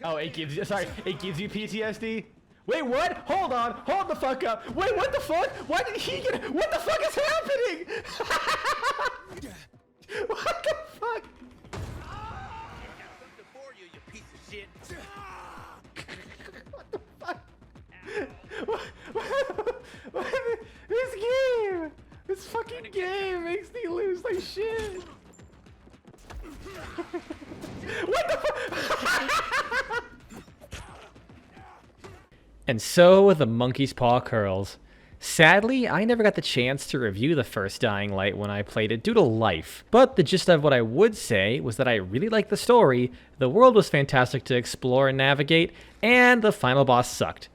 Oh, it gives you, sorry, it gives you PTSD? Wait, what? Hold on, hold the fuck up. Wait, what the fuck? Why did he get, what the fuck is happening? What the fuck? For you, you piece of shit. This fucking game makes me lose like shit. What the fuck? And so the monkey's paw curls. Sadly, I never got the chance to review the first Dying Light when I played it due to life, but the gist of what I would say was that I really liked the story, the world was fantastic to explore and navigate, and the final boss sucked.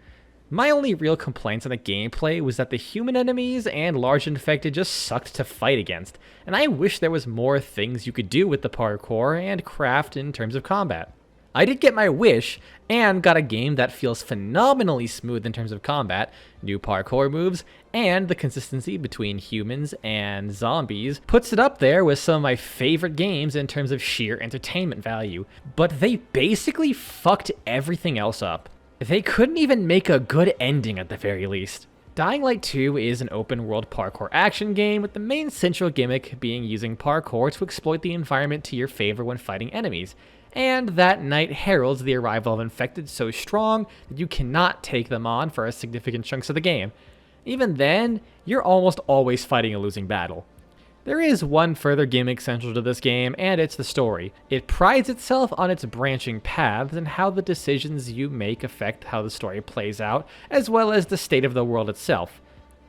My only real complaints on the gameplay was that the human enemies and large infected just sucked to fight against, and I wish there was more things you could do with the parkour and craft in terms of combat. I did get my wish, and got a game that feels phenomenally smooth in terms of combat, new parkour moves, and the consistency between humans and zombies puts it up there with some of my favorite games in terms of sheer entertainment value. But they basically fucked everything else up. They couldn't even make a good ending at the very least. Dying Light 2 is an open-world parkour action game with the main central gimmick being using parkour to exploit the environment to your favor when fighting enemies. And that night heralds the arrival of infected so strong that you cannot take them on for significant chunks of the game. Even then, you're almost always fighting a losing battle. There is one further gimmick central to this game, and it's the story. It prides itself on its branching paths and how the decisions you make affect how the story plays out, as well as the state of the world itself.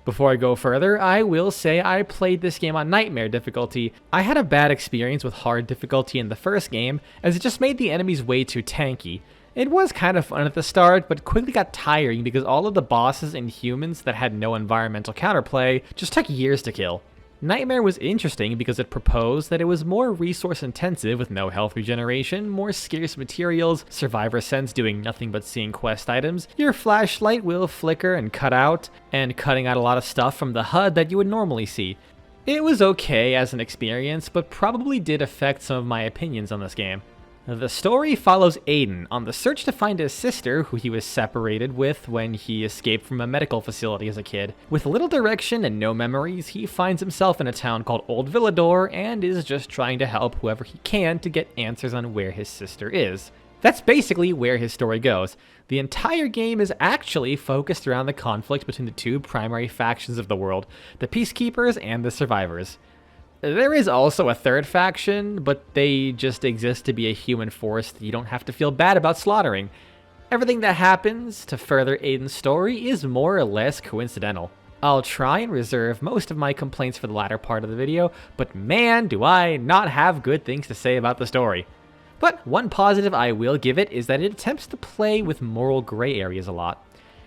Before I go further, I will say I played this game on Nightmare difficulty. I had a bad experience with hard difficulty in the first game, as it just made the enemies way too tanky. It was kind of fun at the start, but quickly got tiring because all of the bosses and humans that had no environmental counterplay just took years to kill. Nightmare was interesting because it proposed that it was more resource intensive with no health regeneration, more scarce materials, Survivor Sense doing nothing but seeing quest items, your flashlight will flicker and cut out, and cutting out a lot of stuff from the HUD that you would normally see. It was okay as an experience, but probably did affect some of my opinions on this game. The story follows Aiden on the search to find his sister, who he was separated with when he escaped from a medical facility as a kid. With little direction and no memories, he finds himself in a town called Old Villador and is just trying to help whoever he can to get answers on where his sister is. That's basically where his story goes. The entire game is actually focused around the conflict between the two primary factions of the world, the Peacekeepers and the Survivors. There is also a third faction, but they just exist to be a human force that you don't have to feel bad about slaughtering. Everything that happens to further Aiden's story is more or less coincidental. I'll try and reserve most of my complaints for the latter part of the video, but man, do I not have good things to say about the story. But one positive I will give it is that it attempts to play with moral gray areas a lot.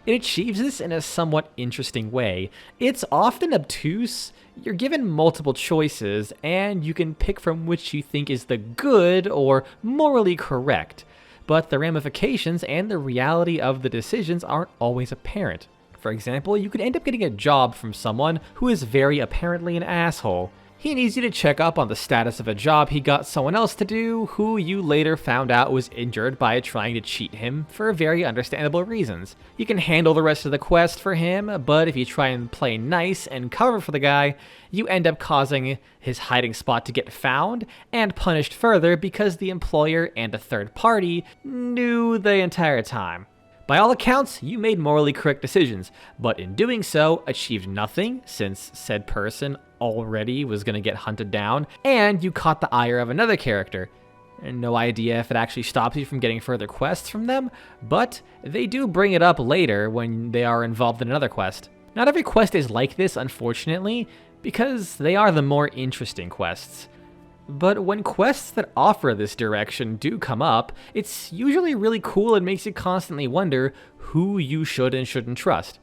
It achieves this in a somewhat interesting way. It's often obtuse, you're given multiple choices, and you can pick from which you think is the good or morally correct, but the ramifications and the reality of the decisions aren't always apparent. For example, you could end up getting a job from someone who is very apparently an asshole. He needs you to check up on the status of a job he got someone else to do, who you later found out was injured by trying to cheat him for very understandable reasons. You can handle the rest of the quest for him, but if you try and play nice and cover for the guy, you end up causing his hiding spot to get found and punished further because the employer and a third party knew the entire time. By all accounts, you made morally correct decisions, but in doing so, achieved nothing since said person already was going to get hunted down, and you caught the ire of another character. No idea if it actually stops you from getting further quests from them, but they do bring it up later when they are involved in another quest. Not every quest is like this, unfortunately, because they are the more interesting quests. But when quests that offer this direction do come up, it's usually really cool and makes you constantly wonder who you should and shouldn't trust.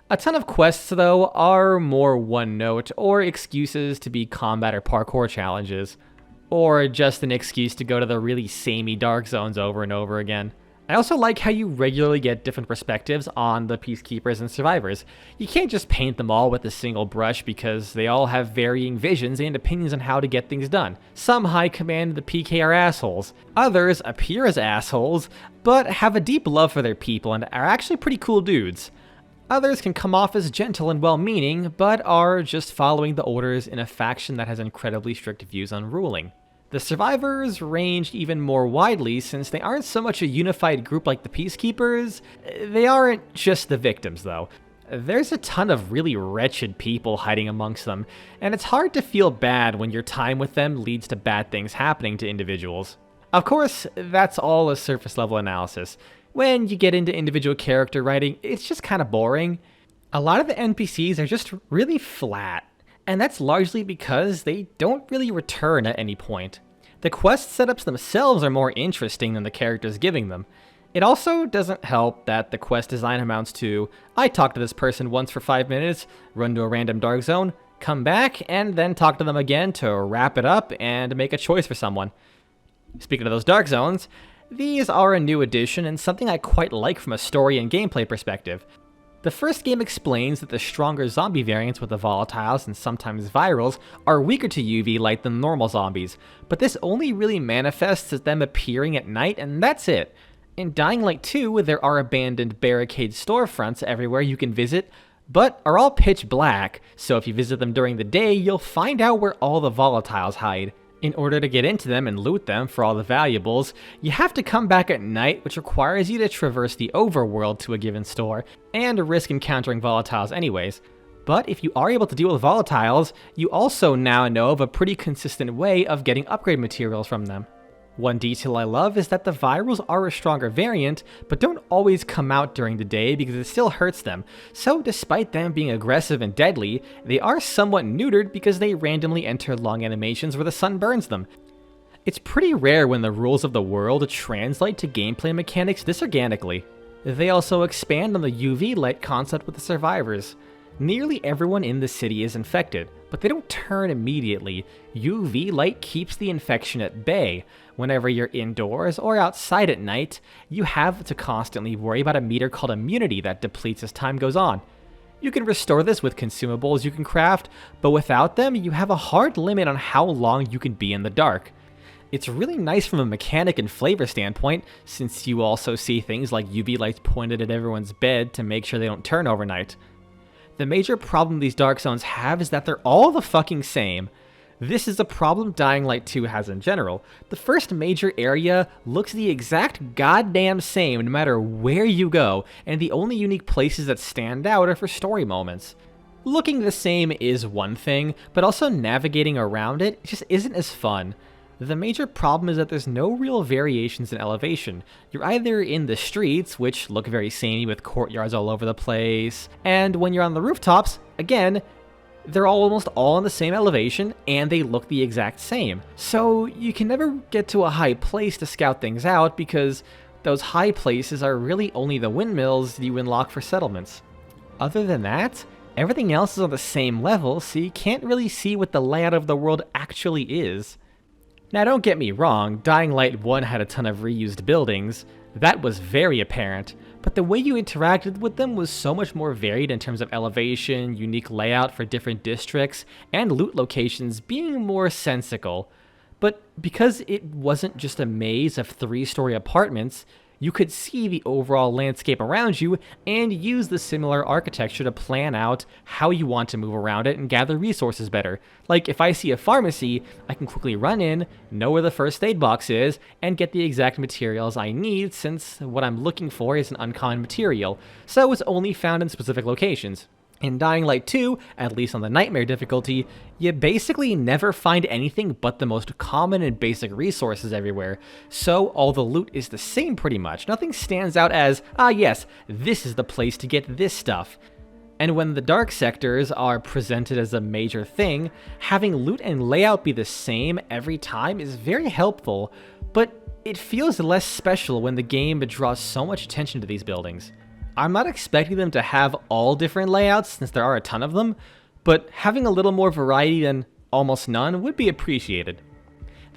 A ton of quests, though, are more one-note or excuses to be combat or parkour challenges, or just an excuse to go to the really samey dark zones over and over again. I also like how you regularly get different perspectives on the Peacekeepers and Survivors. You can't just paint them all with a single brush because they all have varying visions and opinions on how to get things done. Some high command the PK are assholes. Others appear as assholes, but have a deep love for their people and are actually pretty cool dudes. Others can come off as gentle and well-meaning, but are just following the orders in a faction that has incredibly strict views on ruling. The Survivors range even more widely since they aren't so much a unified group like the Peacekeepers. They aren't just the victims, though. There's a ton of really wretched people hiding amongst them, and it's hard to feel bad when your time with them leads to bad things happening to individuals. Of course, that's all a surface-level analysis. When you get into individual character writing, it's just kind of boring. A lot of the NPCs are just really flat. And that's largely because they don't really return at any point. The quest setups themselves are more interesting than the characters giving them. It also doesn't help that the quest design amounts to, I talk to this person once for 5 minutes, run to a random dark zone, come back, and then talk to them again to wrap it up and make a choice for someone. Speaking of those dark zones, these are a new addition and something I quite like from a story and gameplay perspective. The first game explains that the stronger zombie variants with the volatiles and sometimes virals are weaker to UV light than normal zombies, but this only really manifests as them appearing at night, and that's it. In Dying Light 2, there are abandoned barricade storefronts everywhere you can visit, but are all pitch black, so if you visit them during the day, you'll find out where all the volatiles hide. In order to get into them and loot them for all the valuables, you have to come back at night, which requires you to traverse the overworld to a given store, and risk encountering volatiles anyways. But if you are able to deal with volatiles, you also now know of a pretty consistent way of getting upgrade materials from them. One detail I love is that the virals are a stronger variant, but don't always come out during the day because it still hurts them, so despite them being aggressive and deadly, they are somewhat neutered because they randomly enter long animations where the sun burns them. It's pretty rare when the rules of the world translate to gameplay mechanics this organically. They also expand on the UV light concept with the Survivors. Nearly everyone in the city is infected, but they don't turn immediately. UV light keeps the infection at bay. Whenever you're indoors or outside at night, you have to constantly worry about a meter called immunity that depletes as time goes on. You can restore this with consumables you can craft, but without them, you have a hard limit on how long you can be in the dark. It's really nice from a mechanic and flavor standpoint, since you also see things like UV lights pointed at everyone's bed to make sure they don't turn overnight. The major problem these dark zones have is that they're all the fucking same. This is a problem Dying Light 2 has in general. The first major area looks the exact goddamn same no matter where you go, and the only unique places that stand out are for story moments. Looking the same is one thing, but also navigating around it just isn't as fun. The major problem is that there's no real variations in elevation. You're either in the streets, which look very samey with courtyards all over the place, and when you're on the rooftops, again, they're almost all in the same elevation, and they look the exact same. So you can never get to a high place to scout things out because those high places are really only the windmills you unlock for settlements. Other than that, everything else is on the same level, so you can't really see what the layout of the world actually is. Now don't get me wrong, Dying Light 1 had a ton of reused buildings. That was very apparent, but the way you interacted with them was so much more varied in terms of elevation, unique layout for different districts, and loot locations being more sensical. But because it wasn't just a maze of 3-story apartments, you could see the overall landscape around you and use the similar architecture to plan out how you want to move around it and gather resources better. Like if I see a pharmacy, I can quickly run in, know where the first aid box is, and get the exact materials I need since what I'm looking for is an uncommon material, so it's only found in specific locations. In Dying Light 2, at least on the Nightmare difficulty, you basically never find anything but the most common and basic resources everywhere, so all the loot is the same pretty much. Nothing stands out as, yes, this is the place to get this stuff. And when the dark sectors are presented as a major thing, having loot and layout be the same every time is very helpful, but it feels less special when the game draws so much attention to these buildings. I'm not expecting them to have all different layouts since there are a ton of them, but having a little more variety than almost none would be appreciated.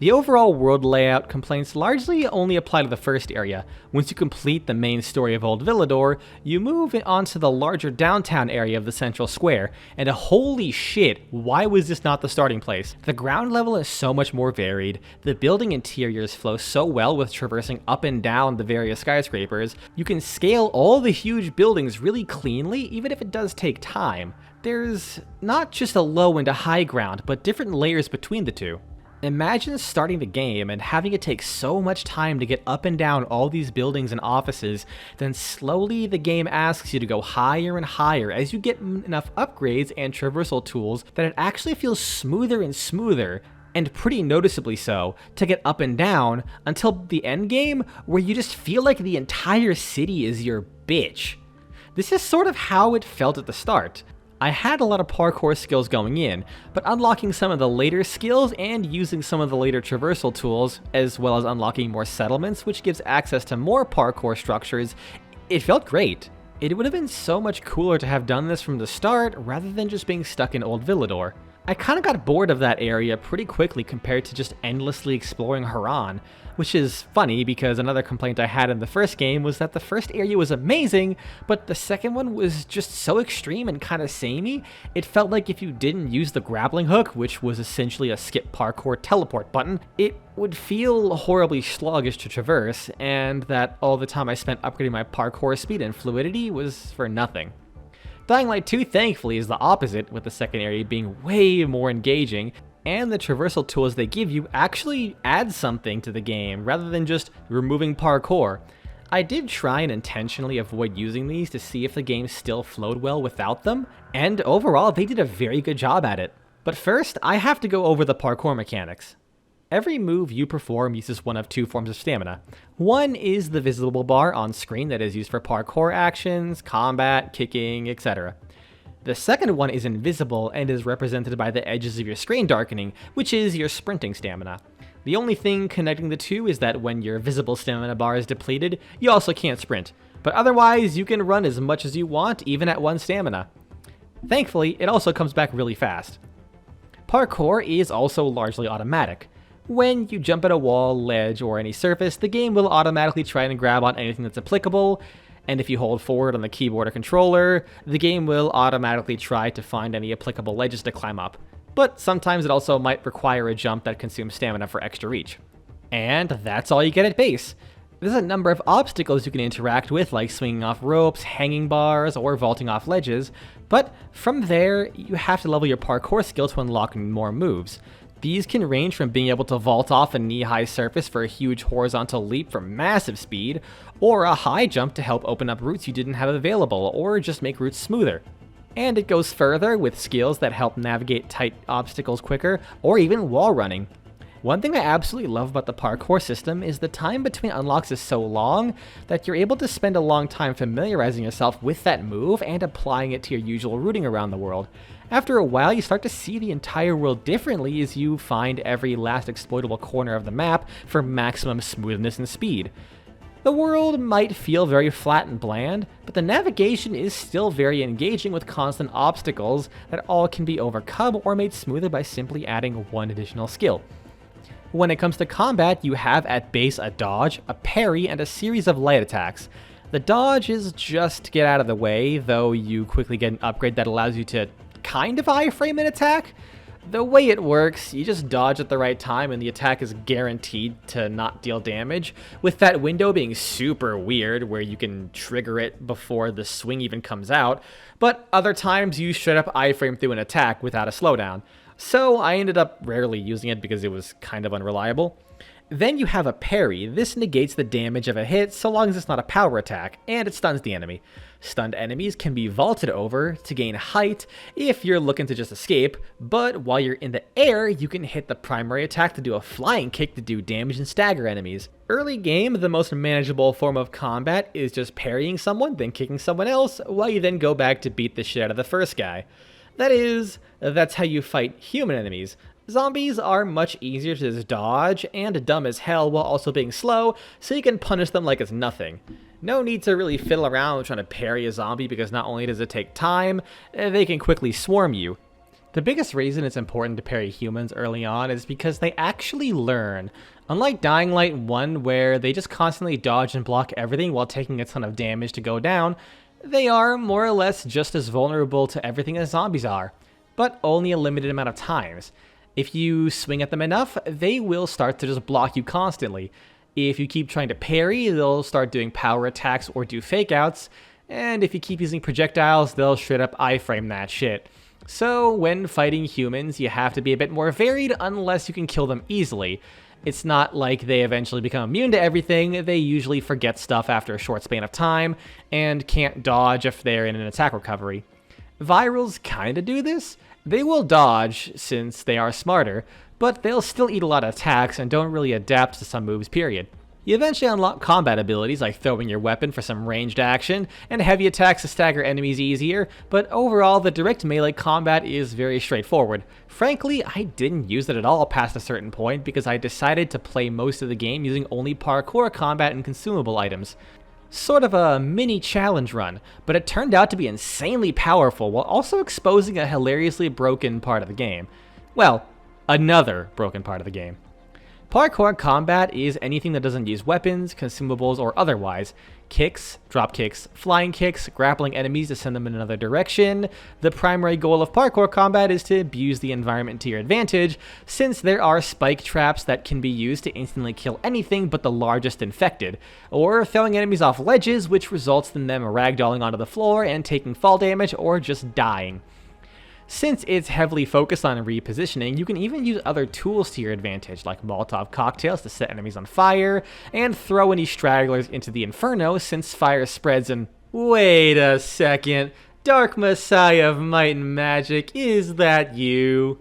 The overall world layout complaints largely only apply to the first area. Once you complete the main story of Old Villador, you move onto the larger downtown area of the central square, and holy shit, why was this not the starting place? The ground level is so much more varied, the building interiors flow so well with traversing up and down the various skyscrapers, you can scale all the huge buildings really cleanly even if it does take time. There's not just a low and a high ground, but different layers between the two. Imagine starting the game and having it take so much time to get up and down all these buildings and offices, then slowly the game asks you to go higher and higher as you get enough upgrades and traversal tools that it actually feels smoother and smoother, and pretty noticeably so, to get up and down until the end game where you just feel like the entire city is your bitch. This is sort of how it felt at the start. I had a lot of parkour skills going in, but unlocking some of the later skills and using some of the later traversal tools, as well as unlocking more settlements, which gives access to more parkour structures, it felt great. It would have been so much cooler to have done this from the start rather than just being stuck in Old Villador. I kinda got bored of that area pretty quickly compared to just endlessly exploring Haran, which is funny because another complaint I had in the first game was that the first area was amazing, but the second one was just so extreme and kinda samey, it felt like if you didn't use the grappling hook, which was essentially a skip parkour teleport button, it would feel horribly sluggish to traverse, and that all the time I spent upgrading my parkour speed and fluidity was for nothing. Dying Light 2 thankfully is the opposite, with the second area being way more engaging, and the traversal tools they give you actually add something to the game rather than just removing parkour. I did try and intentionally avoid using these to see if the game still flowed well without them, and overall they did a very good job at it. But first, I have to go over the parkour mechanics. Every move you perform uses one of two forms of stamina. One is the visible bar on screen that is used for parkour actions, combat, kicking, etc. The second one is invisible and is represented by the edges of your screen darkening, which is your sprinting stamina. The only thing connecting the two is that when your visible stamina bar is depleted, you also can't sprint, but otherwise you can run as much as you want even at 1 stamina. Thankfully, it also comes back really fast. Parkour is also largely automatic. When you jump at a wall, ledge, or any surface, the game will automatically try and grab on anything that's applicable, and if you hold forward on the keyboard or controller, the game will automatically try to find any applicable ledges to climb up. But sometimes it also might require a jump that consumes stamina for extra reach. And that's all you get at base. There's a number of obstacles you can interact with, like swinging off ropes, hanging bars, or vaulting off ledges, but from there, you have to level your parkour skill to unlock more moves. These can range from being able to vault off a knee-high surface for a huge horizontal leap for massive speed, or a high jump to help open up routes you didn't have available, or just make routes smoother. And it goes further with skills that help navigate tight obstacles quicker, or even wall running. One thing I absolutely love about the parkour system is the time between unlocks is so long that you're able to spend a long time familiarizing yourself with that move and applying it to your usual routing around the world. After a while, you start to see the entire world differently as you find every last exploitable corner of the map for maximum smoothness and speed. The world might feel very flat and bland, but the navigation is still very engaging with constant obstacles that all can be overcome or made smoother by simply adding one additional skill. When it comes to combat, you have at base a dodge, a parry, and a series of light attacks. The dodge is just to get out of the way, though you quickly get an upgrade that allows you to kind of iframe an attack. The way it works, you just dodge at the right time and the attack is guaranteed to not deal damage, with that window being super weird where you can trigger it before the swing even comes out, but other times you straight up iframe through an attack without a slowdown. So I ended up rarely using it because it was kind of unreliable. Then you have a parry. This negates the damage of a hit so long as it's not a power attack, and it stuns the enemy. Stunned enemies can be vaulted over to gain height if you're looking to just escape, but while you're in the air, you can hit the primary attack to do a flying kick to do damage and stagger enemies. Early game, the most manageable form of combat is just parrying someone, then kicking someone else, while you then go back to beat the shit out of the first guy. That's how you fight human enemies. Zombies are much easier to just dodge and dumb as hell while also being slow, so you can punish them like it's nothing. No need to really fiddle around with trying to parry a zombie because not only does it take time, they can quickly swarm you. The biggest reason it's important to parry humans early on is because they actually learn. Unlike Dying Light 1, where they just constantly dodge and block everything while taking a ton of damage to go down, they are more or less just as vulnerable to everything as zombies are, but only a limited amount of times. If you swing at them enough, they will start to just block you constantly. If you keep trying to parry, they'll start doing power attacks or do fake outs, and if you keep using projectiles, they'll straight up iframe that shit. So when fighting humans, you have to be a bit more varied unless you can kill them easily. It's not like they eventually become immune to everything, they usually forget stuff after a short span of time, and can't dodge if they're in an attack recovery. Virals kinda do this. They will dodge, since they are smarter, but they'll still eat a lot of attacks and don't really adapt to some moves, period. You eventually unlock combat abilities like throwing your weapon for some ranged action, and heavy attacks to stagger enemies easier, but overall the direct melee combat is very straightforward. Frankly, I didn't use it at all past a certain point because I decided to play most of the game using only parkour combat and consumable items. Sort of a mini challenge run, but it turned out to be insanely powerful while also exposing a hilariously broken part of the game. Well, another broken part of the game. Parkour combat is anything that doesn't use weapons, consumables, or otherwise. Kicks, drop kicks, flying kicks, grappling enemies to send them in another direction. The primary goal of parkour combat is to abuse the environment to your advantage, since there are spike traps that can be used to instantly kill anything but the largest infected, or throwing enemies off ledges, which results in them ragdolling onto the floor and taking fall damage or just dying. Since it's heavily focused on repositioning, you can even use other tools to your advantage, like Molotov cocktails to set enemies on fire, and throw any stragglers into the Inferno since fire spreads and— Wait a second, Dark Messiah of Might and Magic, is that you?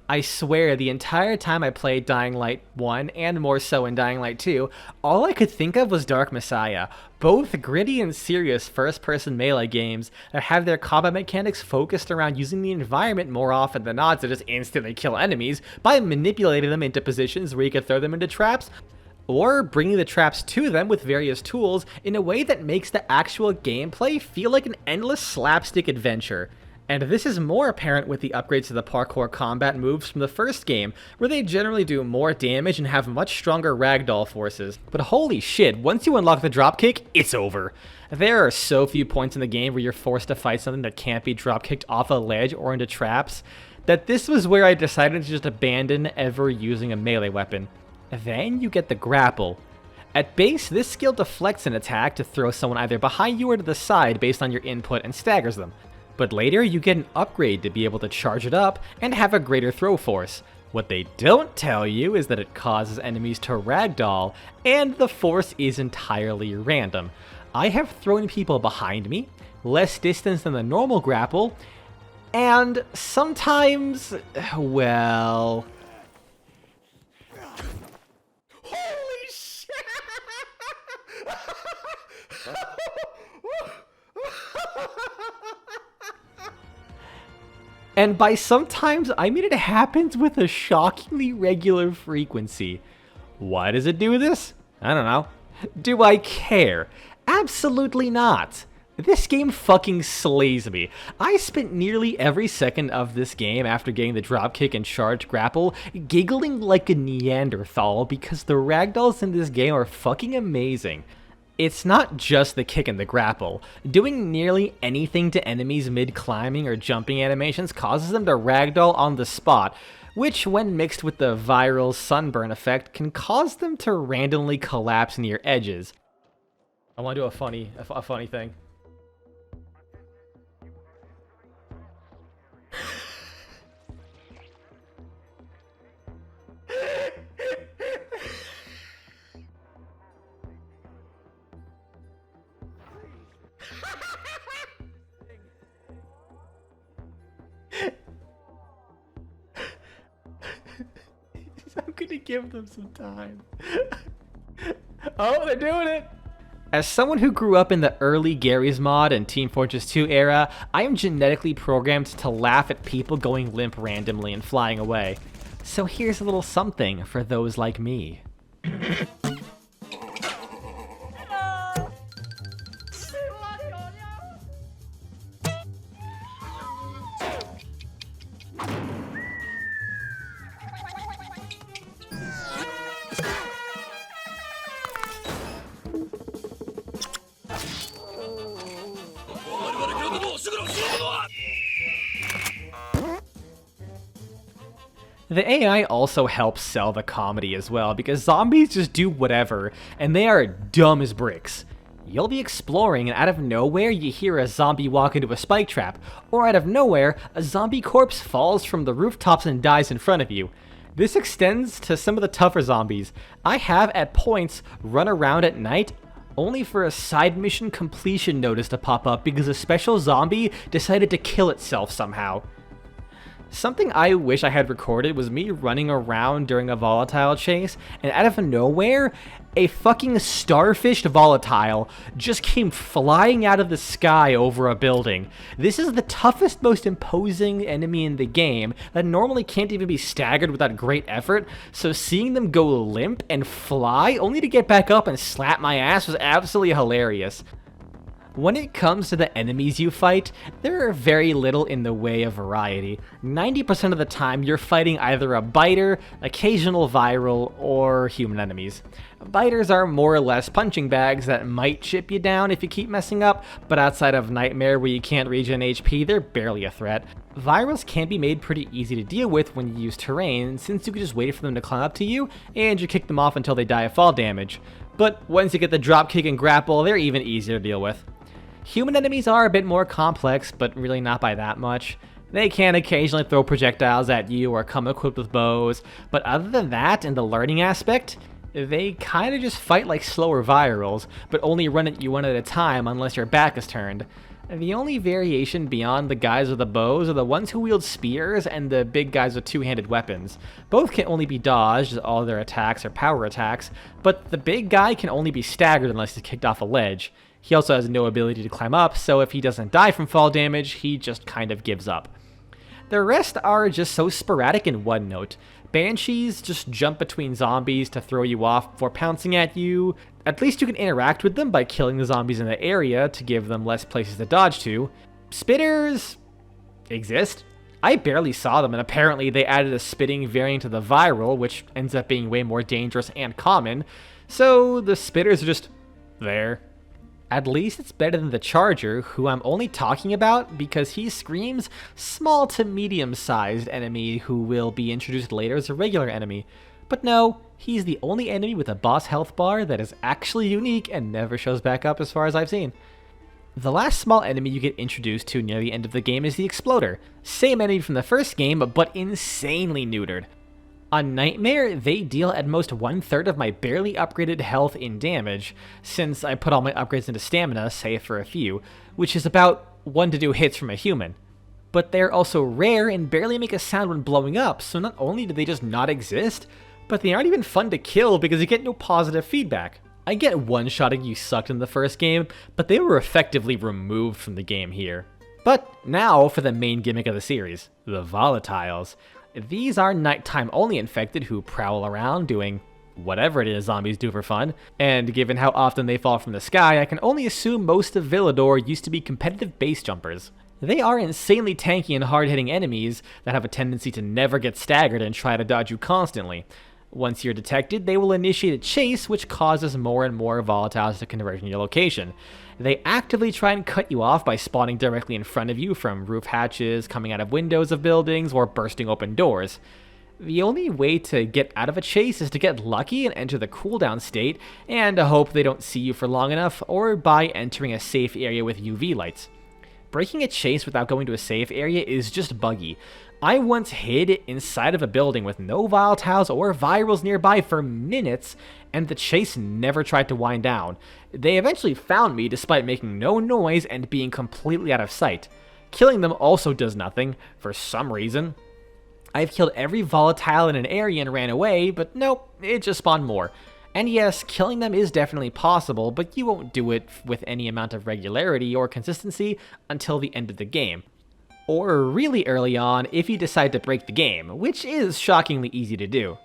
I swear, the entire time I played Dying Light 1, and more so in Dying Light 2, all I could think of was Dark Messiah. Both gritty and serious first-person melee games that have their combat mechanics focused around using the environment more often than not to just instantly kill enemies by manipulating them into positions where you could throw them into traps, or bringing the traps to them with various tools in a way that makes the actual gameplay feel like an endless slapstick adventure. And this is more apparent with the upgrades to the parkour combat moves from the first game, where they generally do more damage and have much stronger ragdoll forces. But holy shit, once you unlock the dropkick, it's over. There are so few points in the game where you're forced to fight something that can't be dropkicked off a ledge or into traps, that this was where I decided to just abandon ever using a melee weapon. Then you get the grapple. At base, this skill deflects an attack to throw someone either behind you or to the side based on your input and staggers them. But later you get an upgrade to be able to charge it up and have a greater throw force. What they don't tell you is that it causes enemies to ragdoll, and the force is entirely random. I have thrown people behind me, less distance than the normal grapple, and sometimes, well... Holy shit! And by sometimes, I mean it happens with a shockingly regular frequency. Why does it do this? I don't know. Do I care? Absolutely not. This game fucking slays me. I spent nearly every second of this game after getting the dropkick and charge grapple giggling like a Neanderthal because the ragdolls in this game are fucking amazing. It's not just the kick and the grapple. Doing nearly anything to enemies mid-climbing or jumping animations causes them to ragdoll on the spot, which when mixed with the viral sunburn effect can cause them to randomly collapse near edges. I want to do a funny thing. I'm gonna give them some time. Oh, they're doing it! As someone who grew up in the early Garry's Mod and Team Fortress 2 era, I am genetically programmed to laugh at people going limp randomly and flying away. So here's a little something for those like me. The AI also helps sell the comedy as well, because zombies just do whatever, and they are dumb as bricks. You'll be exploring, and out of nowhere you hear a zombie walk into a spike trap, or out of nowhere, a zombie corpse falls from the rooftops and dies in front of you. This extends to some of the tougher zombies. I have, at points, run around at night only for a side mission completion notice to pop up because a special zombie decided to kill itself somehow. Something I wish I had recorded was me running around during a volatile chase, and out of nowhere, a fucking starfish volatile just came flying out of the sky over a building. This is the toughest, most imposing enemy in the game that normally can't even be staggered without great effort, so seeing them go limp and fly only to get back up and slap my ass was absolutely hilarious. When it comes to the enemies you fight, there are very little in the way of variety. 90% of the time, you're fighting either a biter, occasional viral, or human enemies. Biters are more or less punching bags that might chip you down if you keep messing up, but outside of Nightmare where you can't regen HP, they're barely a threat. Virals can be made pretty easy to deal with when you use terrain, since you can just wait for them to climb up to you, and you kick them off until they die of fall damage. But once you get the dropkick and grapple, they're even easier to deal with. Human enemies are a bit more complex, but really not by that much. They can occasionally throw projectiles at you or come equipped with bows, but other than that, in the learning aspect, they kinda just fight like slower virals, but only run at you one at a time unless your back is turned. The only variation beyond the guys with the bows are the ones who wield spears and the big guys with two-handed weapons. Both can only be dodged, as all their attacks are power attacks, but the big guy can only be staggered unless he's kicked off a ledge. He also has no ability to climb up, so if he doesn't die from fall damage, he just kind of gives up. The rest are just so sporadic and one note. Banshees just jump between zombies to throw you off before pouncing at you. At least you can interact with them by killing the zombies in the area to give them less places to dodge to. Spitters exist. I barely saw them, and apparently they added a spitting variant to the viral, which ends up being way more dangerous and common. So the spitters are just there. At least it's better than the Charger, who I'm only talking about because he screams small to medium-sized enemy who will be introduced later as a regular enemy. But no, he's the only enemy with a boss health bar that is actually unique and never shows back up as far as I've seen. The last small enemy you get introduced to near the end of the game is the Exploder. Same enemy from the first game, but insanely neutered. On Nightmare, they deal at most 1/3 of my barely upgraded health in damage, since I put all my upgrades into stamina, save for a few, which is about 1 to 2 hits from a human. But they're also rare and barely make a sound when blowing up, so not only do they just not exist, but they aren't even fun to kill because you get no positive feedback. I get one-shotting you sucked in the first game, but they were effectively removed from the game here. But now for the main gimmick of the series, the Volatiles. These are nighttime-only infected who prowl around doing whatever it is zombies do for fun, and given how often they fall from the sky, I can only assume most of Villedor used to be competitive base jumpers. They are insanely tanky and hard-hitting enemies that have a tendency to never get staggered and try to dodge you constantly. Once you're detected, they will initiate a chase, which causes more and more volatiles to converge in your location. They actively try and cut you off by spawning directly in front of you from roof hatches, coming out of windows of buildings, or bursting open doors. The only way to get out of a chase is to get lucky and enter the cooldown state, and to hope they don't see you for long enough, or by entering a safe area with UV lights. Breaking a chase without going to a safe area is just buggy. I once hid inside of a building with no volatiles or virals nearby for minutes, and the chase never tried to wind down. They eventually found me despite making no noise and being completely out of sight. Killing them also does nothing, for some reason. I've killed every volatile in an area and ran away, but nope, it just spawned more. And yes, killing them is definitely possible, but you won't do it with any amount of regularity or consistency until the end of the game. Or really early on if you decide to break the game, which is shockingly easy to do.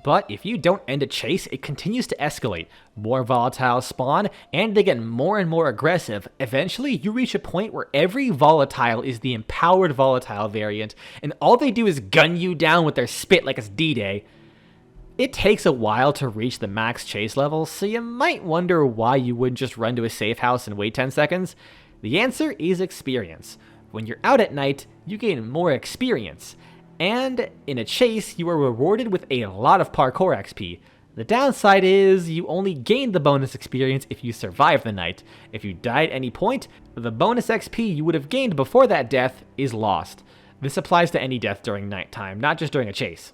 But if you don't end a chase, it continues to escalate. More volatiles spawn, and they get more and more aggressive. Eventually, you reach a point where every volatile is the empowered volatile variant, and all they do is gun you down with their spit like it's D-Day. It takes a while to reach the max chase level, so you might wonder why you wouldn't just run to a safe house and wait 10 seconds. The answer is experience. When you're out at night, you gain more experience. and in a chase, you are rewarded with a lot of parkour XP. The downside is you only gain the bonus experience if you survive the night. If you die at any point, the bonus XP you would have gained before that death is lost. This applies to any death during nighttime, not just during a chase.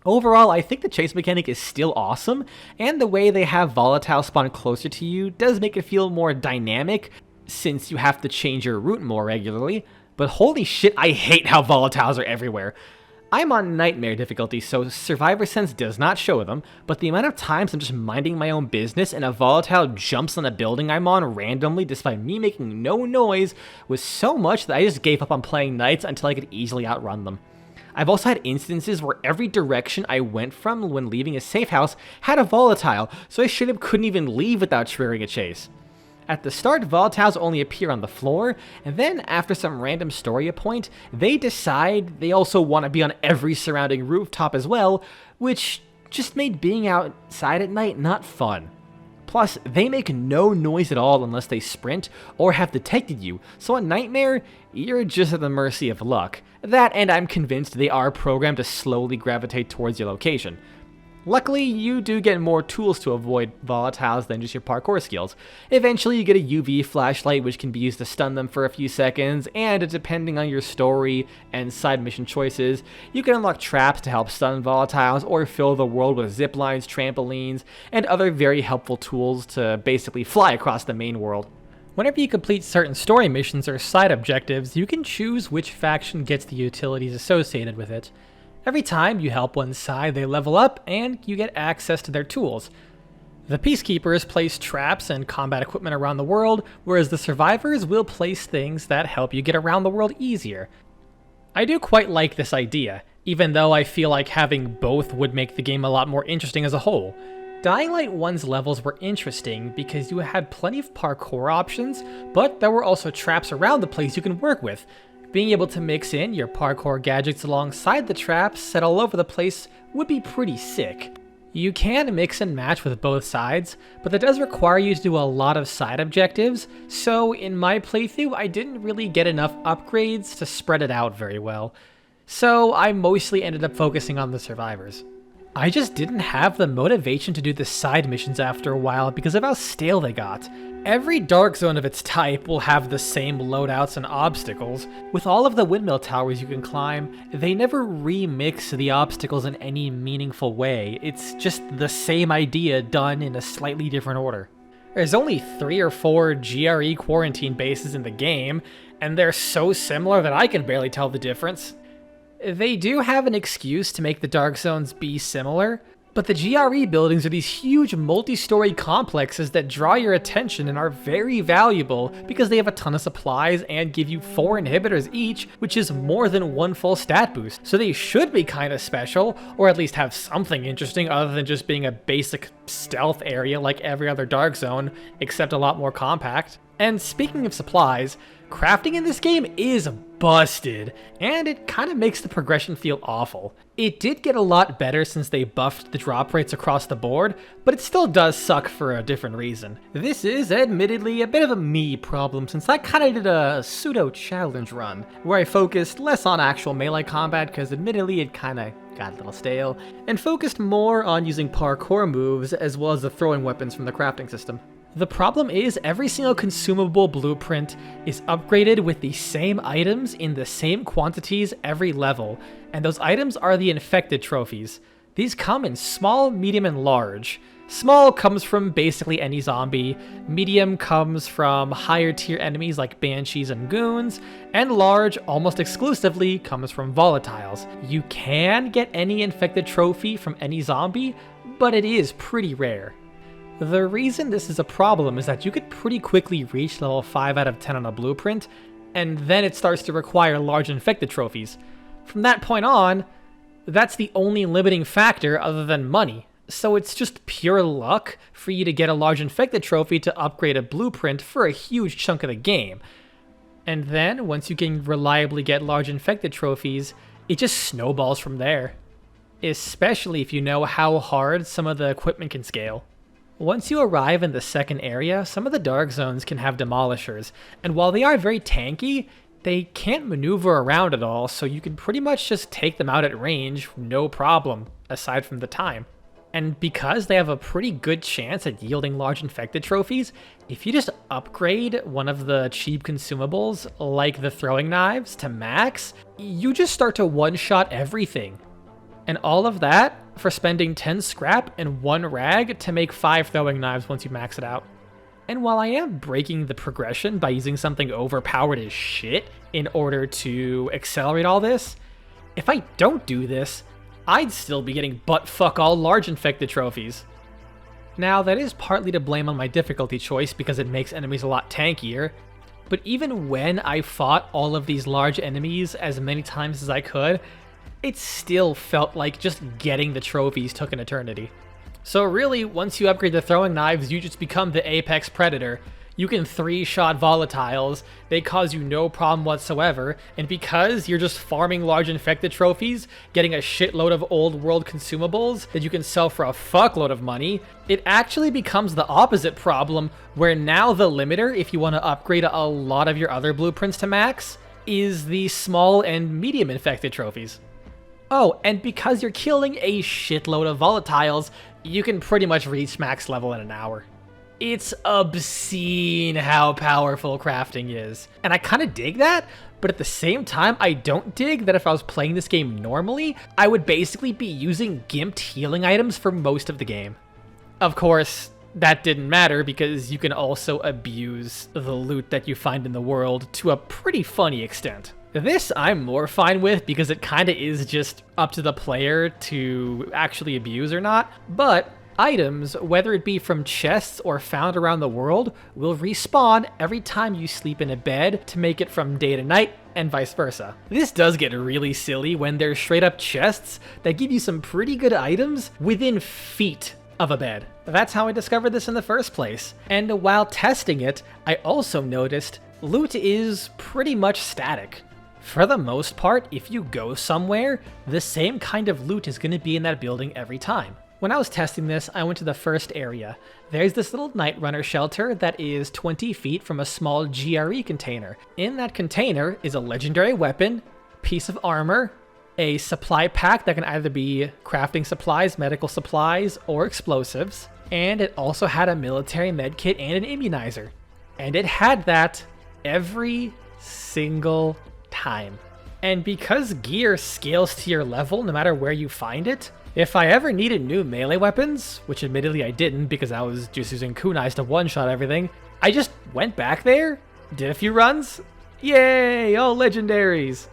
Overall, I think the chase mechanic is still awesome, and the way they have volatile spawn closer to you does make it feel more dynamic, since you have to change your route more regularly, but holy shit, I hate how volatiles are everywhere. I'm on Nightmare difficulty, so Survivor Sense does not show them, but the amount of times I'm just minding my own business and a volatile jumps on a building I'm on randomly despite me making no noise was so much that I just gave up on playing Nights until I could easily outrun them. I've also had instances where every direction I went from when leaving a safe house had a volatile, so I straight up couldn't even leave without triggering a chase. At the start, volatiles only appear on the floor, and then after some random story point, they decide they also want to be on every surrounding rooftop as well, which just made being outside at night not fun. Plus, they make no noise at all unless they sprint or have detected you, so on Nightmare, you're just at the mercy of luck. That, and I'm convinced they are programmed to slowly gravitate towards your location. Luckily, you do get more tools to avoid volatiles than just your parkour skills. Eventually, you get a UV flashlight which can be used to stun them for a few seconds, and depending on your story and side mission choices, you can unlock traps to help stun volatiles or fill the world with zip lines, trampolines, and other very helpful tools to basically fly across the main world. Whenever you complete certain story missions or side objectives, you can choose which faction gets the utilities associated with it. Every time you help one side, they level up and you get access to their tools. The Peacekeepers place traps and combat equipment around the world, whereas the Survivors will place things that help you get around the world easier. I do quite like this idea, even though I feel like having both would make the game a lot more interesting as a whole. Dying Light 1's levels were interesting because you had plenty of parkour options, but there were also traps around the place you can work with. Being able to mix in your parkour gadgets alongside the traps set all over the place would be pretty sick. You can mix and match with both sides, but that does require you to do a lot of side objectives, so in my playthrough I didn't really get enough upgrades to spread it out very well. So I mostly ended up focusing on the Survivors. I just didn't have the motivation to do the side missions after a while because of how stale they got. Every Dark Zone of its type will have the same loadouts and obstacles. With all of the windmill towers you can climb, they never remix the obstacles in any meaningful way. It's just the same idea done in a slightly different order. There's only 3 or 4 GRE quarantine bases in the game, and they're so similar that I can barely tell the difference. They do have an excuse to make the Dark Zones be similar, but the GRE buildings are these huge multi-story complexes that draw your attention and are very valuable because they have a ton of supplies and give you 4 inhibitors each, which is more than 1 full stat boost. So they should be kind of special, or at least have something interesting other than just being a basic stealth area like every other Dark Zone, except a lot more compact. And speaking of supplies, crafting in this game is busted, and it kind of makes the progression feel awful. It did get a lot better since they buffed the drop rates across the board, but it still does suck for a different reason. This is admittedly a bit of a me problem since I kind of did a pseudo challenge run, where I focused less on actual melee combat because admittedly it kind of got a little stale, and focused more on using parkour moves as well as the throwing weapons from the crafting system. The problem is every single consumable blueprint is upgraded with the same items in the same quantities every level, and those items are the infected trophies. These come in small, medium, and large. Small comes from basically any zombie, medium comes from higher tier enemies like banshees and goons, and large, almost exclusively, comes from volatiles. You can get any infected trophy from any zombie, but it is pretty rare. The reason this is a problem is that you could pretty quickly reach level 5 out of 10 on a blueprint, and then it starts to require large infected trophies. From that point on, that's the only limiting factor other than money, so it's just pure luck for you to get a large infected trophy to upgrade a blueprint for a huge chunk of the game. And then, once you can reliably get large infected trophies, it just snowballs from there. Especially if you know how hard some of the equipment can scale. Once you arrive in the second area, some of the Dark Zones can have demolishers, and while they are very tanky, they can't maneuver around at all, so you can pretty much just take them out at range, no problem, aside from the time. And because they have a pretty good chance at yielding large infected trophies, if you just upgrade one of the cheap consumables, like the throwing knives, to max, you just start to one-shot everything. And all of that for spending 10 scrap and 1 rag to make 5 throwing knives once you max it out. And while I am breaking the progression by using something overpowered as shit in order to accelerate all this, if I don't do this, I'd still be getting butt-fuck all large infected trophies. Now, that is partly to blame on my difficulty choice because it makes enemies a lot tankier, but even when I fought all of these large enemies as many times as I could, it still felt like just getting the trophies took an eternity. So really, once you upgrade the throwing knives, you just become the apex predator. You can 3-shot volatiles, they cause you no problem whatsoever, and because you're just farming large infected trophies, getting a shitload of old world consumables that you can sell for a fuckload of money, it actually becomes the opposite problem, where now the limiter, if you want to upgrade a lot of your other blueprints to max, is the small and medium infected trophies. Oh, and because you're killing a shitload of volatiles, you can pretty much reach max level in an hour. It's obscene how powerful crafting is. And I kind of dig that, but at the same time, I don't dig that if I was playing this game normally, I would basically be using gimped healing items for most of the game. Of course, that didn't matter because you can also abuse the loot that you find in the world to a pretty funny extent. This I'm more fine with because it kind of is just up to the player to actually abuse or not, but items, whether it be from chests or found around the world, will respawn every time you sleep in a bed to make it from day to night, and vice versa. This does get really silly when there's straight up chests that give you some pretty good items within feet of a bed. That's how I discovered this in the first place. And while testing it, I also noticed loot is pretty much static. For the most part, if you go somewhere, the same kind of loot is going to be in that building every time. When I was testing this, I went to the first area. There's this little Night Runner shelter that is 20 feet from a small GRE container. In that container is a legendary weapon, piece of armor, a supply pack that can either be crafting supplies, medical supplies, or explosives, and it also had a military medkit and an immunizer. And it had that every single time. And because gear scales to your level no matter where you find it, if I ever needed new melee weapons, which admittedly I didn't because I was just using kunais to one-shot everything, I just went back there, did a few runs, yay, all legendaries.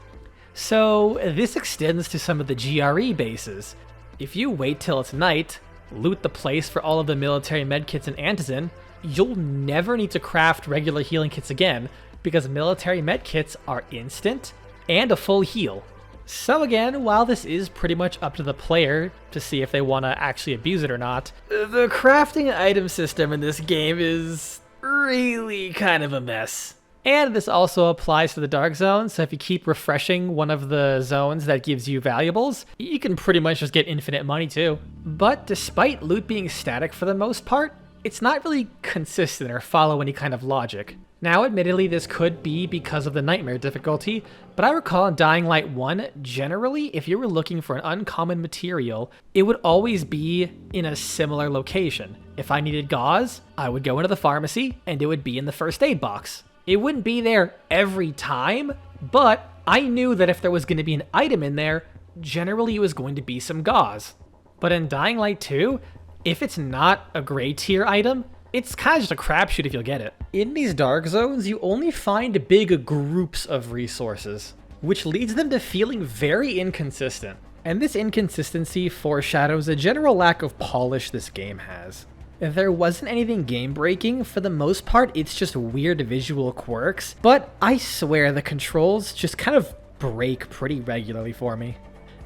So this extends to some of the GRE bases. If you wait till it's night, loot the place for all of the military medkits and antizin, you'll never need to craft regular healing kits again because military medkits are instant and a full heal. So again, while this is pretty much up to the player to see if they want to actually abuse it or not, the crafting item system in this game is really kind of a mess. And this also applies to the Dark Zone, so if you keep refreshing one of the zones that gives you valuables, you can pretty much just get infinite money too. But despite loot being static for the most part, it's not really consistent or follow any kind of logic. Now, admittedly, this could be because of the Nightmare difficulty, but I recall in Dying Light 1, generally, if you were looking for an uncommon material, it would always be in a similar location. If I needed gauze, I would go into the pharmacy, and it would be in the first aid box. It wouldn't be there every time, but I knew that if there was going to be an item in there, generally it was going to be some gauze. But in Dying Light 2, if it's not a gray tier item, it's kind of just a crapshoot if you'll get it. In these Dark Zones, you only find big groups of resources, which leads them to feeling very inconsistent. And this inconsistency foreshadows a general lack of polish this game has. There wasn't anything game-breaking, for the most part it's just weird visual quirks, but I swear the controls just kind of break pretty regularly for me.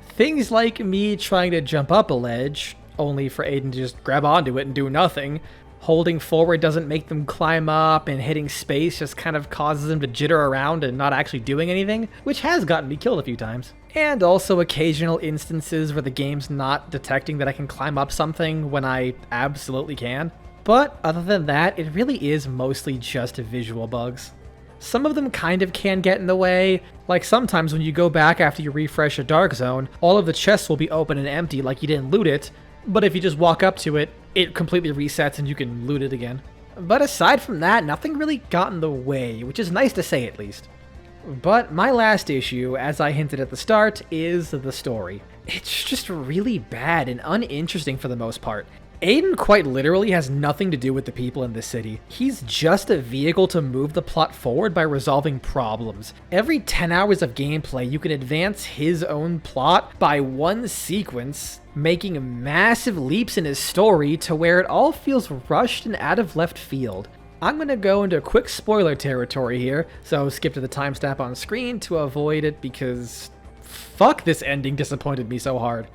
Things like me trying to jump up a ledge, only for Aiden to just grab onto it and do nothing. Holding forward doesn't make them climb up, and hitting space just kind of causes them to jitter around and not actually doing anything, which has gotten me killed a few times. And also occasional instances where the game's not detecting that I can climb up something when I absolutely can. But other than that, it really is mostly just visual bugs. Some of them kind of can get in the way, like sometimes when you go back after you refresh a Dark Zone, all of the chests will be open and empty like you didn't loot it, but if you just walk up to it, it completely resets and you can loot it again. But aside from that, nothing really got in the way, which is nice to say at least. But my last issue, as I hinted at the start, is the story. It's just really bad and uninteresting for the most part. Aiden quite literally has nothing to do with the people in this city. He's just a vehicle to move the plot forward by resolving problems. Every 10 hours of gameplay, you can advance his own plot by one sequence, making massive leaps in his story to where it all feels rushed and out of left field. I'm going to go into quick spoiler territory here, so skip to the timestamp on screen to avoid it because fuck, this ending disappointed me so hard.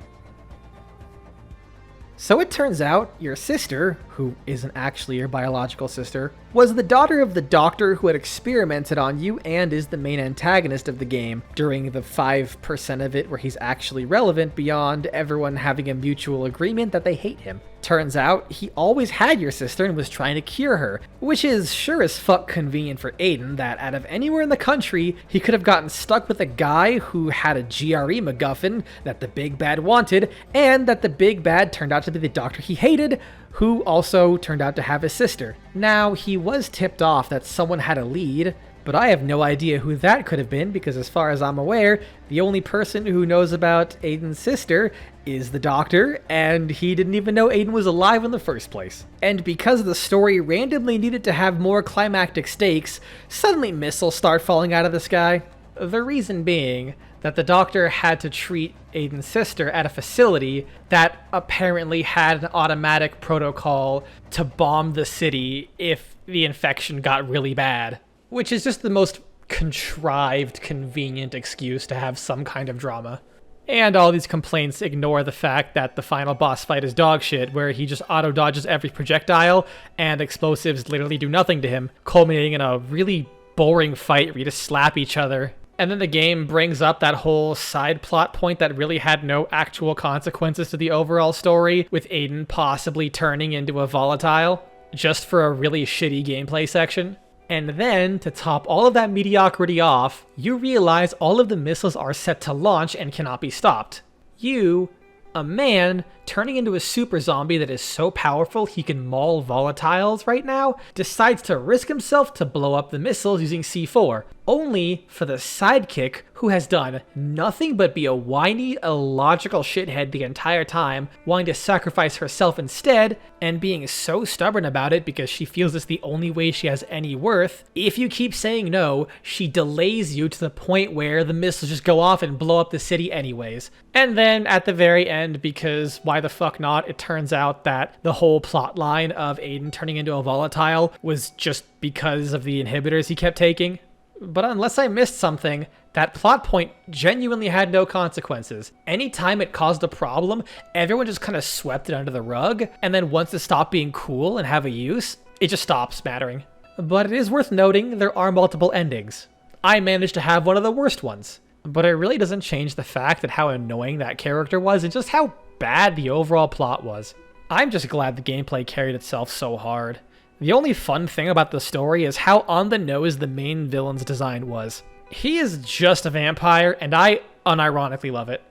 So it turns out your sister, who isn't actually your biological sister, was the daughter of the doctor who had experimented on you and is the main antagonist of the game during the 5% of it where he's actually relevant beyond everyone having a mutual agreement that they hate him. Turns out he always had your sister and was trying to cure her, which is sure as fuck convenient for Aiden that out of anywhere in the country, he could have gotten stuck with a guy who had a GRE MacGuffin that the big bad wanted, and that the big bad turned out to be the doctor he hated, who also turned out to have a sister. Now, he was tipped off that someone had a lead, but I have no idea who that could have been because as far as I'm aware, the only person who knows about Aiden's sister is the doctor, and he didn't even know Aiden was alive in the first place. And because the story randomly needed to have more climactic stakes, suddenly missiles start falling out of the sky. The reason being that the doctor had to treat Aiden's sister at a facility that apparently had an automatic protocol to bomb the city if the infection got really bad. Which is just the most contrived, convenient excuse to have some kind of drama. And all these complaints ignore the fact that the final boss fight is dog shit, where he just auto-dodges every projectile, and explosives literally do nothing to him, culminating in a really boring fight where you just slap each other. And then the game brings up that whole side plot point that really had no actual consequences to the overall story, with Aiden possibly turning into a volatile, just for a really shitty gameplay section. And then, to top all of that mediocrity off, you realize all of the missiles are set to launch and cannot be stopped. You, a man, turning into a super zombie that is so powerful he can maul volatiles right now, decides to risk himself to blow up the missiles using C4, only for the sidekick, who has done nothing but be a whiny, illogical shithead the entire time, wanting to sacrifice herself instead, and being so stubborn about it because she feels it's the only way she has any worth. If you keep saying no, she delays you to the point where the missiles just go off and blow up the city anyways. And then at the very end, because why the fuck not, it turns out that the whole plot line of Aiden turning into a volatile was just because of the inhibitors he kept taking. But unless I missed something, that plot point genuinely had no consequences. Anytime it caused a problem, everyone just kind of swept it under the rug, and then once it stopped being cool and have a use, it just stops mattering. But it is worth noting there are multiple endings. I managed to have one of the worst ones. But it really doesn't change the fact that how annoying that character was and just how bad the overall plot was. I'm just glad the gameplay carried itself so hard. The only fun thing about the story is how on the nose the main villain's design was. He is just a vampire, and I unironically love it.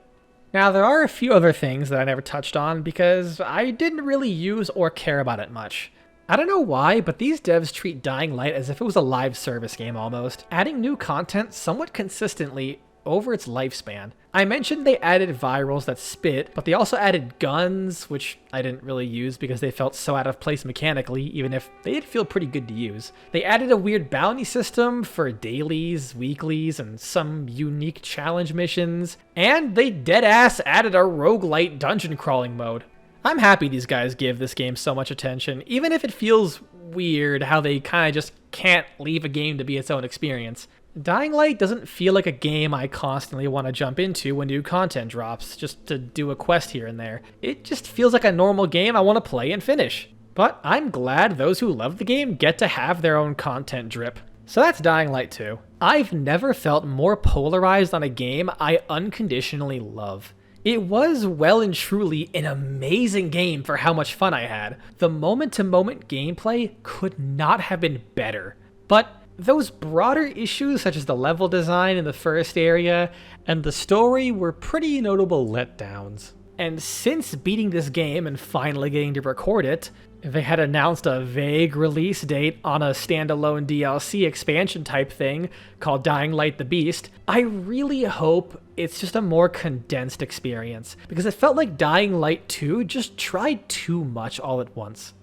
Now, there are a few other things that I never touched on because I didn't really use or care about it much. I don't know why, but these devs treat Dying Light as if it was a live service game almost, adding new content somewhat consistently over its lifespan. I mentioned they added virals that spit, but they also added guns, which I didn't really use because they felt so out of place mechanically, even if they did feel pretty good to use. They added a weird bounty system for dailies, weeklies, and some unique challenge missions, and they deadass added a roguelite dungeon crawling mode. I'm happy these guys give this game so much attention, even if it feels weird how they kind of just can't leave a game to be its own experience. Dying Light doesn't feel like a game I constantly want to jump into when new content drops, just to do a quest here and there. It just feels like a normal game I want to play and finish. But I'm glad those who love the game get to have their own content drip. So that's Dying Light 2. I've never felt more polarized on a game I unconditionally love. It was well and truly an amazing game for how much fun I had. The moment-to-moment gameplay could not have been better. But Those broader issues, such as the level design in the first area and the story, were pretty notable letdowns. And since beating this game and finally getting to record it, they had announced a vague release date on a standalone DLC expansion type thing called Dying Light the Beast. I really hope it's just a more condensed experience, because it felt like Dying Light 2 just tried too much all at once.